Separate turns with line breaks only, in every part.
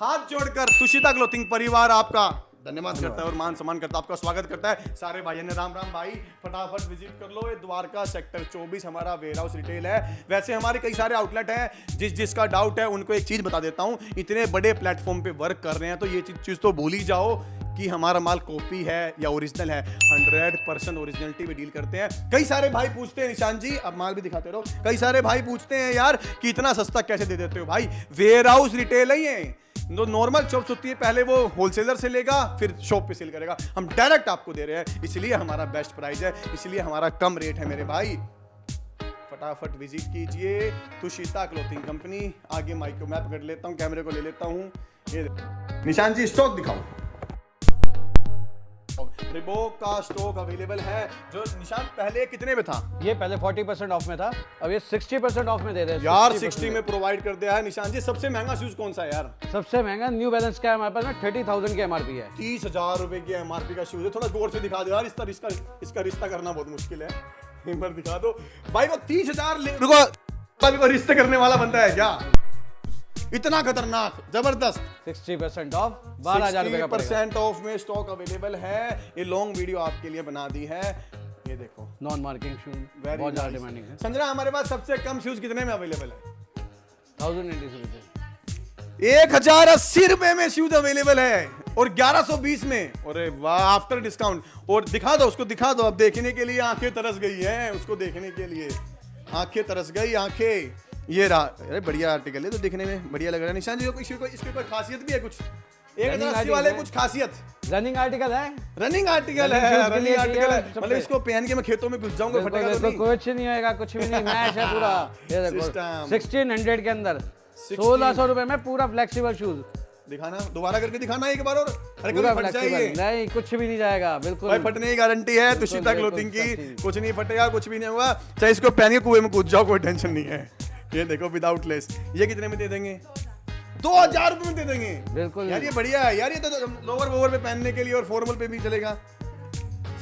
हाथ जोड़कर तुषिता क्लोथिंग परिवार आपका धन्यवाद करता है और मान सम्मान करता है, आपका स्वागत करता है। सारे भाइयों ने राम राम भाई, फटाफट विजिट कर लो। ये द्वारका सेक्टर 24 हमारा वेयर हाउस रिटेल है। वैसे हमारे कई सारे आउटलेट हैं, जिसका डाउट है उनको एक चीज बता देता हूं, इतने बड़े प्लेटफॉर्म पे वर्क कर रहे हैं तो ये चीज तो भूल ही जाओ कि हमारा माल कॉपी है या ओरिजिनल है। 100% ओरिजिनलिटी में डील करते हैं। कई सारे भाई पूछते हैं निशान जी, अब माल भी दिखाते रहो, कई सारे भाई पूछते हैं यार कि इतना सस्ता कैसे दे देते हो भाई। वेयर हाउस रिटेल है ये, जो नॉर्मल शॉप्स होती है पहले वो होलसेलर से लेगा फिर शॉप पे सेल करेगा, हम डायरेक्ट आपको दे रहे हैं, इसलिए हमारा बेस्ट प्राइस है, इसलिए हमारा कम रेट है मेरे भाई। फटाफट विजिट कीजिए तुषिता क्लोथिंग कंपनी। आगे माइक को मैं पकड़ लेता हूँ, कैमरे को ले लेता हूँ। ये निशान जी स्टॉक दिखाओ। रिबॉक का स्टॉक अवेलेबल है। जो निशान पहले कितने में था?
ये पहले 40% ऑफ में था, अब ये 60% ऑफ में दे रहे हैं
यार। 60 में प्रोवाइड कर दिया है निशान जी। सबसे महंगा शूज कौन सा है यार? सबसे
महंगा न्यू बैलेंस का हमारे पास में 30,000 की एमआरपी है।
30,000 रुपए की एमआरपी का शूज है। थोड़ा गौर से दिखा दो यार, इसका रिश्ता करना बहुत मुश्किल है। एक बार दिखा दो भाई। वो 30,000 रुको, अभी को रिश्ते करने वाला बनता है क्या? इतना खतरनाक, जबरदस्त।
60% ऑफ, 12,000 रुपए का
60% ऑफ में स्टॉक अवेलेबल है। ये लॉन्ग वीडियो आपके लिए बना दी है। ये देखो,
नॉन मार्किंग शूज बहुत ज्यादा डिमांडिंग है।
संजना, हमारे पास सबसे कम शूज कितने में अवेलेबल है?
1080 रुपए,
1080 रुपए में शूज अवेलेबल है और 1120 में। अरे वाह, आफ्टर डिस्काउंट। और दिखा दो, उसको दिखा दो। अब देखने के लिए आंखें तरस गई हैं, उसको देखने के लिए आंखें तरस गई, आंखें। ये रहा, अरे बढ़िया आर्टिकल है, तो दिखने में बढ़िया लग रहा है। निशान जी इसकी कोई खासियत भी है कुछ? 180 वाले कुछ खासियत?
रनिंग आर्टिकल है,
रनिंग आर्टिकल है, रनिंग आर्टिकल है। मतलब इसको पहन के मैं खेतों में घुस जाऊंगा, फटेगा तो नहीं?
कुछ नहीं होएगा, कुछ भी नहीं, मैच है पूरा। ये देखो 1600 के अंदर 1600 रुपए में पूरा फ्लेक्सिबल शूज।
दिखाना, दोबारा करके दिखाना एक बार और। अरे कभी फट जाएगी?
नहीं, कुछ भी नहीं जाएगा, बिल्कुल
भाई फटने की गारंटी है तुषिता क्लोथिंग की। कुछ नहीं फटेगा, कुछ भी नहीं होगा, चाहे इसको पहन के कुएं में कूद जाओ, कोई टेंशन नहीं है। ये देखो विदाउट लेस। ये कितने में दे देंगे? 2,000 रुपए में दे देंगे।
बिल्कुल
यार, ये बढ़िया है यार। ये तो लोअर वोवर पे पहनने के लिए और फॉर्मल पे भी चलेगा।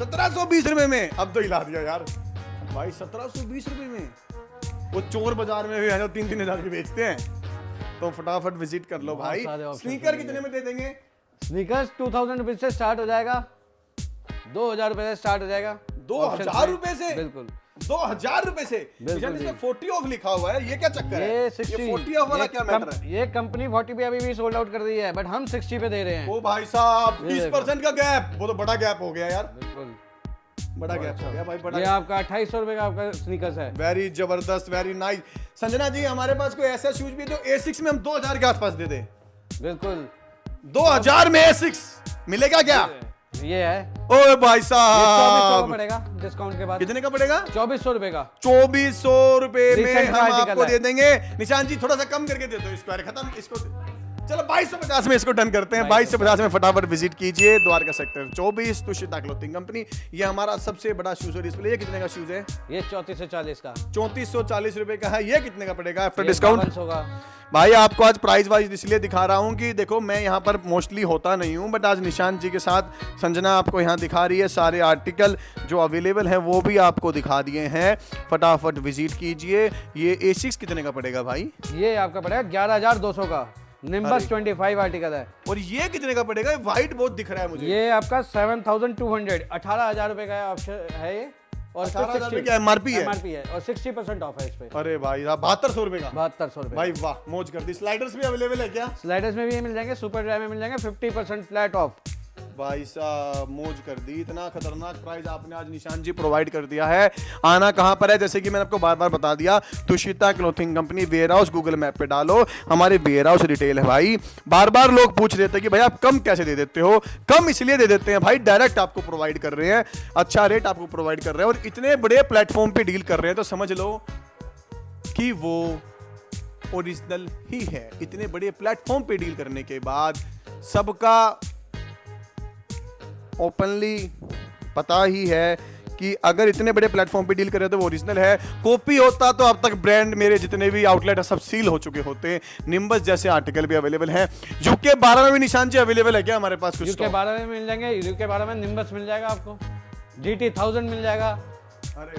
1720 रुपए में। अब तो हिला दिया यार भाई, 1720 रुपए में। वो चोर बाजार में भी है जो 3-3 हजार की बेचते हैं। तो फटाफट विजिट कर लो भाई। स्नीकर कितने में दे देंगे?
स्नीकर्स 2000 रुपए से स्टार्ट हो जाएगा, 2000 रुपए से स्टार्ट हो जाएगा।
2000 रुपए से?
बिल्कुल
2000 रुपए से। इसमें 40 ऑफ लिखा हुआ है, ये क्या चक्कर है? ये 40 ऑफ वाला क्या मैटर है?
ये कंपनी 40 पे अभी भी सोल्ड आउट कर दी है, बट हम 60 पे दे रहे हैं।
ओ भाई साहब, 20% का गैप, वो तो बड़ा गैप हो गया यार।
बिल्कुल
बड़ा गैप हो गया भाई, बड़ा।
ये आपका 2800 रुपए का आपका स्नीकर्स है।
वेरी जबरदस्त, वेरी नाइस। संजना जी, हमारे पास कोई ऐसा शूज भी है जो A6 में हम 2000 के आसपास दे दे?
बिल्कुल
2000 में A6 मिलेगा क्या?
ये है।
ओए भाई साहब,
पड़ेगा डिस्काउंट के बाद।
कितने का पड़ेगा?
2400 रुपए का।
2400 रुपए में हम आपको दे देंगे। निशान जी थोड़ा सा कम करके दे दो इसको, खत्म इसको। चलो 2250 में इसको डन करते हैं। 2250 में फटाफट विजिट कीजिए Dwarka sector 24 Tushita clothing company. ये हमारा सबसे बड़ा शूज और डिस्प्ले। ये कितने का शूज है?
ये 3440 का।
3440 रुपए का है। ये कितने का पड़ेगा आफ्टर डिस्काउंट?
होगा
भाई आपको आज प्राइस वाइज इसलिए दिखा रहा हूँ कि देखो, मैं यहाँ पर मोस्टली होता नहीं हूँ, बट आज निशान जी के साथ संजना आपको यहाँ दिखा रही है। सारे आर्टिकल जो अवेलेबल हैं वो भी आपको दिखा दिए हैं। फटाफट विजिट कीजिए। ये A6 कितने का पड़ेगा भाई?
ये आपका पड़ेगा 11,200 का। निम्बस 25 आर्टिकल है।
और ये कितने का पड़ेगा? व्हाइट बहुत दिख रहा है मुझे।
ये आपका 7,200, 18,000 रुपए का ऑप्शन है ये। और
18,000 रुपए की एमआरपी है
और 60% ऑफ है इस पे।
अरे भाई 7200 रुपए का।
7200 रुपए
भाई वाह, मौज कर दी। स्लाइडर्स भी अवेलेबल है क्या?
स्लाइडर्स में भी मिल जाएंगे, सुपर ड्राई में मिल जाएंगे, 50% फ्लैट ऑफ।
भाई साहब मौज कर दी। इतना खतरनाक प्राइस आपने आज निशान जी प्रोवाइड कर दिया है। आना कहां पर है? जैसे कि मैंने आपको बार बार बता दिया, Tushita clothing company warehouse Google map पे डालो, हमारे वेयर हाउस रिटेल है भाई। बार बार लोग पूछ रहे थे कि भाई आप कम कैसे दे देते हो? कम इसलिए दे देते हैं भाई, डायरेक्ट आपको प्रोवाइड कर रहे हैं, अच्छा रेट आपको प्रोवाइड कर रहे हैं और इतने बड़े प्लेटफॉर्म पे डील कर रहे हैं, तो समझ लो कि वो ओरिजिनल ही है। इतने बड़े प्लेटफॉर्म पे डील करने के बाद सबका ओपनली पता ही है कि अगर इतने बड़े प्लेटफॉर्म पे डील कर रहे हो तो वो ओरिजिनल है। कॉपी होता तो अब तक ब्रांड मेरे जितने भी आउटलेट है सब सील हो चुके होते। निम्बस जैसे आर्टिकल भी अवेलेबल है। UK 12 में भी निशान जी अवेलेबल है क्या हमारे पास? कुछ
UK 12 में मिल जाएंगे। UK 12 में निम्बस मिल जाएगा आपको, GT 1000 मिल जाएगा,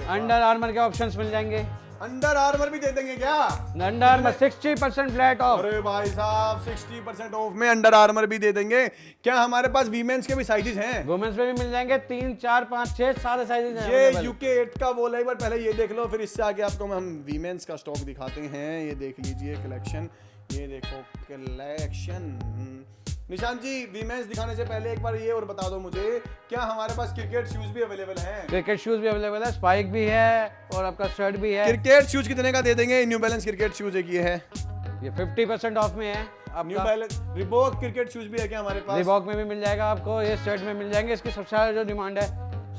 अंडर आर्मर के ऑप्शंस मिल जाएंगे।
अंडर आर्मर भी दे देंगे क्या?
Under armour 60% flat of.
अरे भाई साहब 60% ऑफ में अंडर आर्मर भी दे देंगे। क्या हमारे पास वीमेंस के भी साइजेस हैं?
वुमेन्स में भी मिल जाएंगे 3, 4, 5, 6 सारे साइजेस हैं
ये
available।
UK 8 का बोला एक बार पहले ये देख लो, फिर इससे आगे आपको हम वीमेंस का स्टॉक दिखाते हैं। ये देख लीजिए कलेक्शन, ये देखो कलेक्शन। निशांत जी वीमेंस दिखाने से पहले एक बार ये और बता दो मुझे, क्या हमारे पास क्रिकेट शूज भी अवेलेबल हैं?
क्रिकेट शूज भी अवेलेबल है, स्पाइक भी है और आपका शर्ट भी है।
क्रिकेट शूज कितने का दे देंगे? न्यू बैलेंस क्रिकेट शूज एक ये है,
ये 50% ऑफ में है
न्यू
आपका।
बैलेंस। रिबॉक क्रिकेट शूज भी है क्या हमारे पास?
रिबॉक में भी मिल जाएगा आपको, ये शर्ट में मिल जाएंगे। इसकी सबसे ज्यादा जो डिमांड है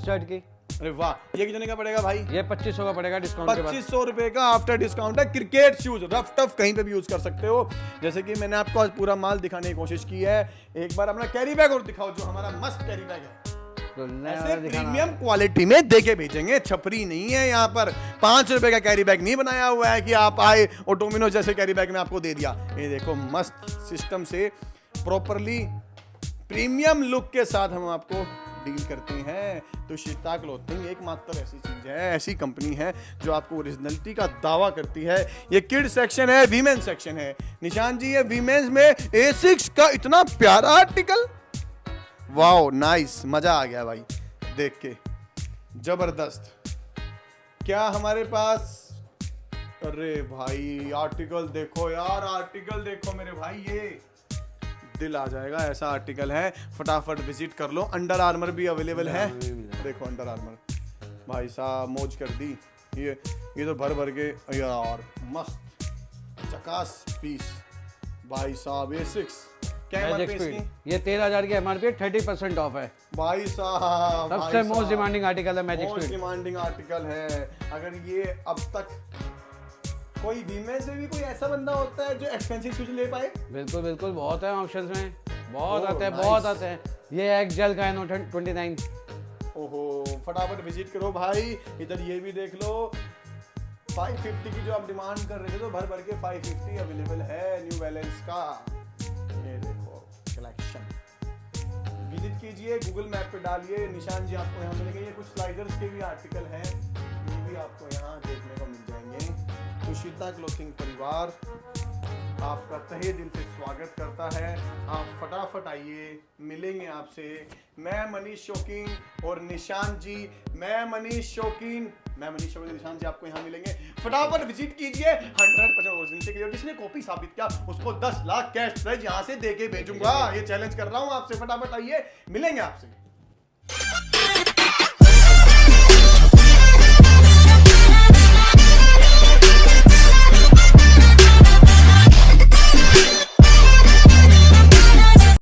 शर्ट की।
अरे वाह, ये कितने का पड़ेगा भाई?
ये 2500 का पड़ेगा डिस्काउंट के बाद।
2500 रुपए का आफ्टर डिस्काउंट है। क्रिकेट शूज रफ टफ कहीं पे भी यूज कर सकते हो। जैसे कि मैंने आपको आज पूरा माल दिखाने की कोशिश की है। एक बार अपना कैरी बैग और दिखाओ, जो हमारा मस्त कैरी बैग है।
तो नया
ऐसे
वाला दिखाना।
प्रीमियम क्वालिटी में देके भेजेंगे, छपरी नहीं है यहाँ पर। 5 रुपए का कैरी बैग नहीं बनाया हुआ है कि आप आए और डोमिनो जैसे कैरी बैग में आपको दे दिया। ये देखो मस्त सिस्टम से प्रॉपरली प्रीमियम लुक के साथ हम आपको डील करते हैं। तो श्वेता क्लोथिंग एकमात्र ऐसी चीज है, ऐसी कंपनी है जो आपको ओरिजिनलिटी का दावा करती है। ये किड सेक्शन है, वीमेन सेक्शन है। निशान जी ये वीमेंस में A6 का इतना प्यारा आर्टिकल, वाओ नाइस, मजा आ गया भाई देख के, जबरदस्त। क्या हमारे पास, अरे भाई आर्टिकल देखो यार, आर्टिकल देखो मेरे भाई, ये दिल आ जाएगा ऐसा आर्टिकल है। फटाफट विजिट कर लो। अंडर आर्मर भी अवेलेबल है, देखो अंडर आर्मर भाई साहब मौज कर दी। ये तो भर भर के यार मस्त चकास पीस भाई साहब। A6 क्या
मैजिक
MRP
स्पीड,
इसकी?
ये 13,000 की MRP 30% ऑफ है।
भाई साहब
सबसे मोस्ट डिमांडिंग आर्टिकल है magic
most
speed.
Demanding article है। अगर ये अब तक कोई वीमे से भी कोई ऐसा बंदा होता है जो एक्सपेंसिव शूज ले पाए?
बिल्कुल बिल्कुल, बहुत है ऑप्शंस में, बहुत
ओह,
आते हैं,
नाइस।
बहुत आते हैं। ये एक जेल का है नोट 29।
ओहो फटाफट विजिट करो भाई। इधर ये भी देख लो, 550 की जो आप डिमांड कर रहे थे तो भर भर के 550 अवेलेबल है न्यू बैलेंस का। ये देखो कलेक्शन, विजिट कीजिए, गूगल मैप पे डालिए, निशान जी आपको यहाँ मिलेंगे। ये कुछ स्लाइडर्स के भी आर्टिकल हैं, ये भी आपको यहाँ देखने को मिल जाएंगे। तो श्वेता क्लोथिंग परिवार आपका तहे दिल से स्वागत करता है। आप फटाफट आइए, मिलेंगे आपसे। मैं मनीष शौकीन और निशान जी, मैं मनीष शौकीन निशान जी आपको यहाँ मिलेंगे। फटाफट विजिट कीजिए। 100% ओरिजिनलिटी के लिए जिसने कॉपी साबित किया उसको 10 लाख कैश प्राइज यहाँ से देके भेजूंगा। ये चैलेंज कर रहा हूँ आपसे, फटाफट आइए, मिलेंगे आपसे।